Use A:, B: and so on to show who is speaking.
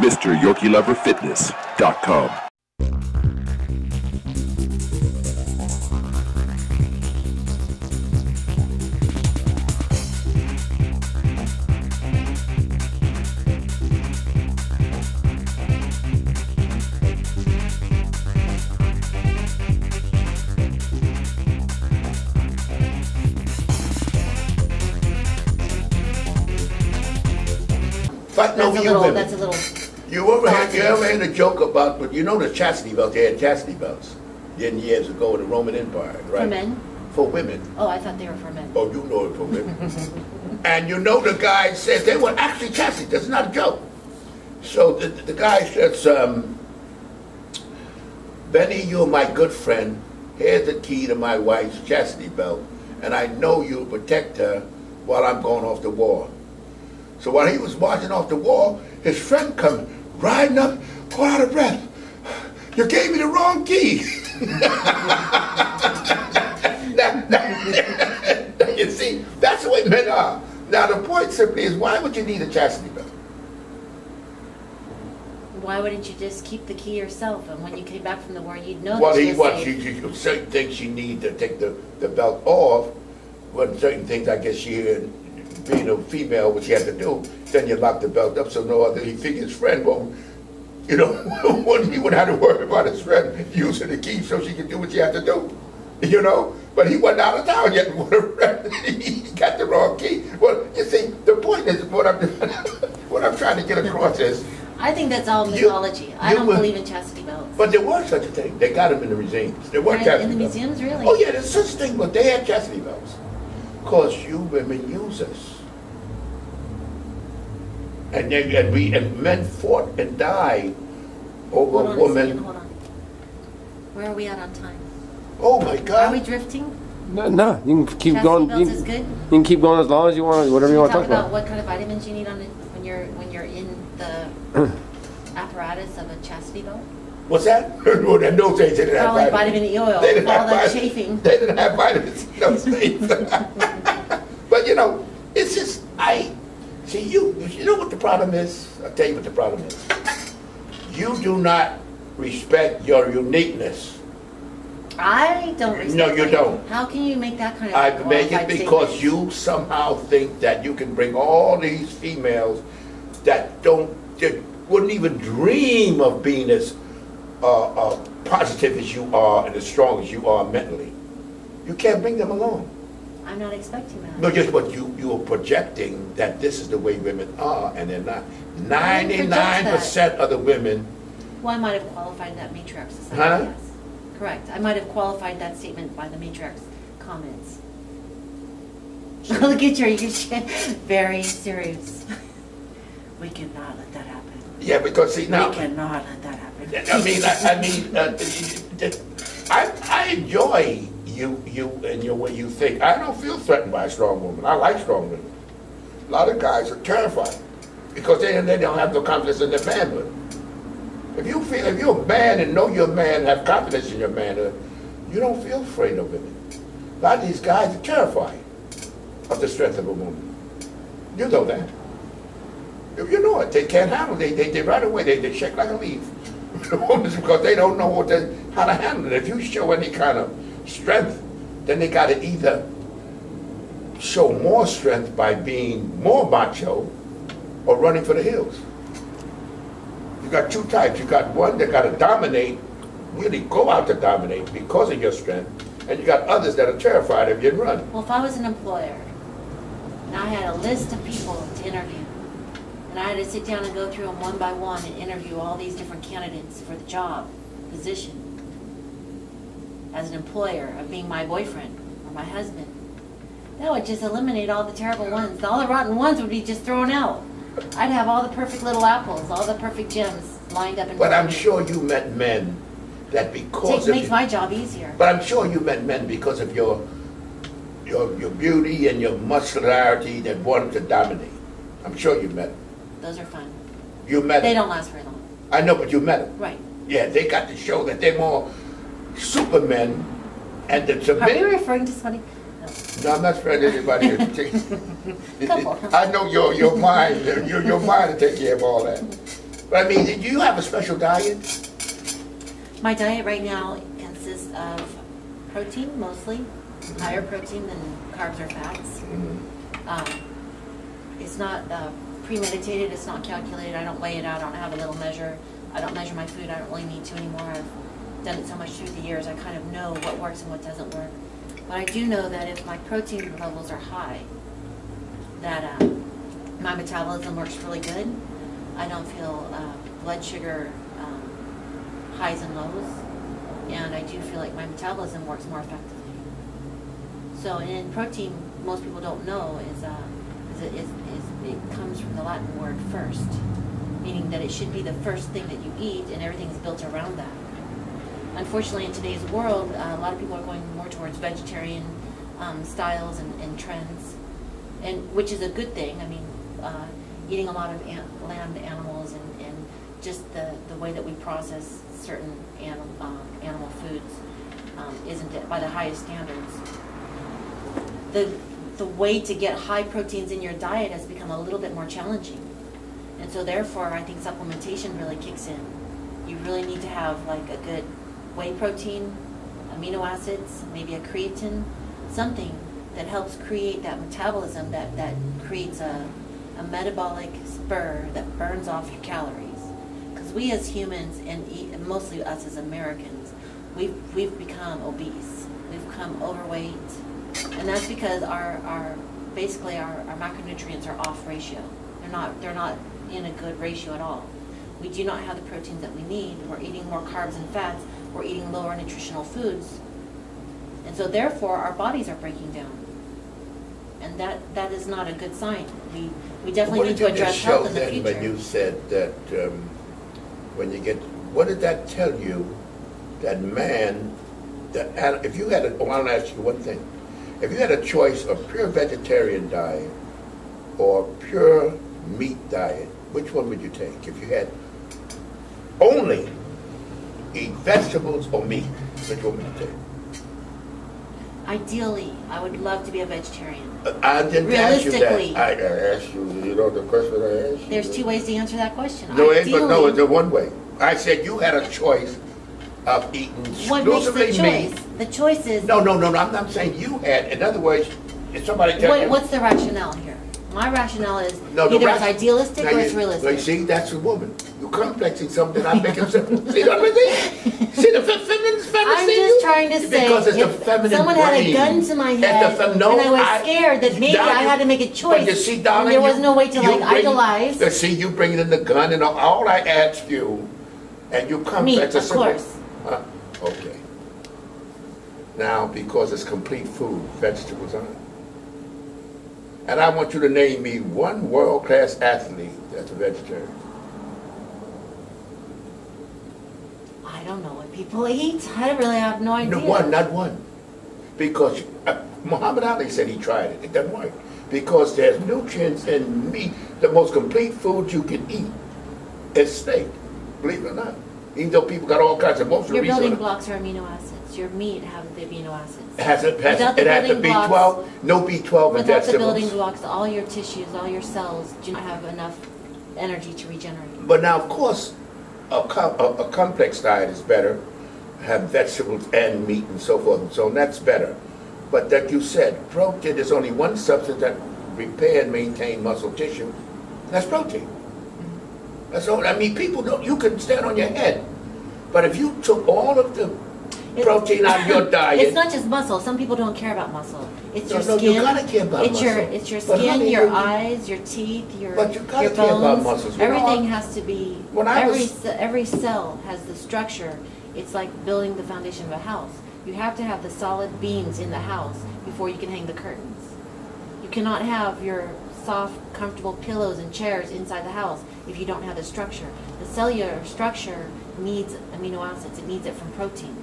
A: MrYorkieLoverFitness.com.
B: But no,
C: that's a little.
B: You ever had a joke about, but you know the chastity belts, they had chastity belts years ago in the Roman Empire, right?
C: For men?
B: For women.
C: Oh, I thought they were for men.
B: Oh, you know it for women. And you know the guy said they were actually chastity, that's not a joke. So the guy says, Benny, you're my good friend. Here's the key to my wife's chastity belt. And I know you'll protect her while I'm going off the war. So while he was marching off the wall, his friend come riding up, all out of breath. You gave me the wrong key. now, you see, that's the way men are. Now the point simply is, why would you need a chastity belt?
C: Why wouldn't you just keep the key yourself? And when you came back from the war, you'd know
B: well,
C: that
B: she certain things she need to take the belt off. But certain things, I guess being a female, what she had to do, then you lock the belt up so no other, he figured his friend, well, you know, he wouldn't have to worry about his friend using the key so she could do what she had to do, you know? But he wasn't out of town yet with a friend. He got the wrong key. Well, you see, the point is, what I'm trying to get across is,
C: I think that's all mythology. I don't believe in chastity belts.
B: But there was such a thing. They got them in the museums. There were chastity belts.
C: In the museums, really?
B: Oh yeah, there's such a thing, but they had chastity belts. Because you women use us. And men fought and died over women.
C: Hold on. Where are we at on time?
B: Oh my God!
C: Are we drifting?
D: No. You can keep going.
C: Is good?
D: You can keep going as long as you want. Whatever you want to talk about.
C: What kind of vitamins you need when you're in the apparatus of a chastity belt?
B: What's that? No, they didn't have
C: probably vitamin E oil.
B: They didn't
C: all
B: have
C: that chafing.
B: They didn't have vitamins in those days. But you know, it's just see, you know what the problem is? I'll tell you what the problem is. You do not respect your uniqueness.
C: I don't respect
B: No, you don't.
C: How can you make that kind of
B: I make it because
C: statement?
B: you somehow think that you can bring all these females that wouldn't even dream of being as positive as you are and as strong as you are mentally. You can't bring them along.
C: I'm not expecting that.
B: No, just what you are projecting that this is the way women are, and they're not. 99% of the women.
C: Well, I might have qualified that matriarch society.
B: Huh?
C: Yes, correct. I might have qualified that statement by the matriarch's comments. Look at you're very serious. We cannot let that happen.
B: Yeah, because see now.
C: We cannot let that happen.
B: I enjoy you and your way you think. I don't feel threatened by a strong woman. I like strong women. A lot of guys are terrified because they don't have no confidence in their manhood. If you're a man and know you're a man, have confidence in your manhood, you don't feel afraid of women. A lot of these guys are terrified of the strength of a woman. You know that. You know it. They can't handle it. They right away they shake like a leaf. Because they don't know how to handle it. If you show any kind of strength, then they got to either show more strength by being more macho or running for the hills. You got two types. You got one that got to dominate, really go out to dominate because of your strength, and you got others that are terrified of you and run.
C: Well, if I was an employer and I had a list of people to interview, and I had to sit down and go through them one by one and interview all these different candidates for the job, position, as an employer of being my boyfriend or my husband, that would just eliminate all the terrible ones. All the rotten ones would be just thrown out. I'd have all the perfect little apples, all the perfect gems lined up in front of me.
B: But I'm sure you met men that because
C: it makes my job easier.
B: But I'm sure you met men because of your beauty and your muscularity that wanted to dominate. I'm sure you met them.
C: Those are fun.
B: You met them.
C: They don't last very long.
B: I know, but you met them.
C: Right.
B: Yeah, they got to show that they're more supermen and to submit.
C: Are you referring to somebody?
B: No, I'm not referring to anybody. I know your mind. Your mind to take care of all that. I mean, do you have a special diet?
C: My diet right now consists of protein mostly, higher protein than carbs or fats. It's not premeditated, it's not calculated, I don't weigh it out, I don't have a little measure. I don't measure my food, I don't really need to anymore. I've done it so much through the years, I kind of know what works and what doesn't work. But I do know that if my protein levels are high, that my metabolism works really good. I don't feel blood sugar highs and lows, and I do feel like my metabolism works more effectively. So in protein, most people don't know it comes from the Latin word first, meaning that it should be the first thing that you eat, and everything is built around that. Unfortunately, in today's world, a lot of people are going more towards vegetarian styles and trends, and which is a good thing. I mean, eating a lot of land animals and just the way that we process certain animal foods isn't by the highest standards. The way to get high proteins in your diet has become a little bit more challenging, and so therefore I think supplementation really kicks in. You really need to have like a good whey protein, amino acids, maybe a creatine, something that helps create that metabolism that creates a metabolic spur that burns off your calories. Because we as humans, and mostly us as Americans, we've become obese. We've become overweight, and that's because our macronutrients are off ratio. They're not in a good ratio at all. We do not have the proteins that we need. We're eating more carbs and fats. We're eating lower nutritional foods, and so therefore our bodies are breaking down, and that is not a good sign. We definitely need to address health in the future.
B: When you said that what did that tell you? That man, if you had I want to ask you one thing. If you had a choice of pure vegetarian diet or pure meat diet, which one would you take? If you had only eat vegetables or meat, which one would you take?
C: Ideally, I would love to be a vegetarian.
B: I didn't ask you that.
C: Realistically.
B: I asked you, the question I asked you.
C: There's two ways to answer that question.
B: No, but no, it's a one way. I said you had a choice of eating exclusively meat.
C: What makes the choice? The choice is...
B: No, I'm not saying you had. In other words, if somebody tells you...
C: What's the rationale here? My rationale is either it's idealistic or it's realistic.
B: You see, that's a woman. You're complexing something I make it simple. See what I'm saying? See the feminine
C: I'm just trying to say,
B: because it's the feminine
C: someone
B: brain.
C: had a gun to my head, and I was scared that maybe I had to make a choice.
B: But you see, darling,
C: and there was no way to idolize.
B: See, you bringing in the gun, and all I asked you, and you complex.
C: Meat, of course.
B: Okay. Now, because it's complete food, vegetables aren't. And I want you to name me one world-class athlete that's a vegetarian.
C: I don't know what people eat. I really have no idea.
B: No, not one. Because Muhammad Ali said he tried it. It doesn't work. Because there's nutrients in meat. The most complete food you can eat is steak. Believe it or not. Even though people got all kinds of emotional
C: Your
B: reasons.
C: building blocks are amino acids. Your meat has the amino acids.
B: It has the B12. No B12 in vegetables.
C: Without the building blocks, all your tissues, all your cells do not have enough energy to regenerate.
B: But now, of course, a complex diet is better. Have vegetables and meat and so forth and so on. That's better. But like you said, protein is only one substance that repair and maintain muscle tissue. That's protein. That's all. I mean, people don't. You can stand on your head, but if you took all of the protein out of your diet,
C: it's not just muscle. Some people don't care about muscle. It's your skin.
B: You gotta care about muscle.
C: It's your skin, your eyes, your teeth, your
B: but you gotta
C: your
B: care
C: bones.
B: about muscles.
C: Everything has to be. Every cell has the structure. It's like building the foundation of a house. You have to have the solid beams in the house before you can hang the curtains. You cannot have your soft, comfortable pillows and chairs inside the house if you don't have the structure. The cellular structure needs amino acids. It needs it from protein.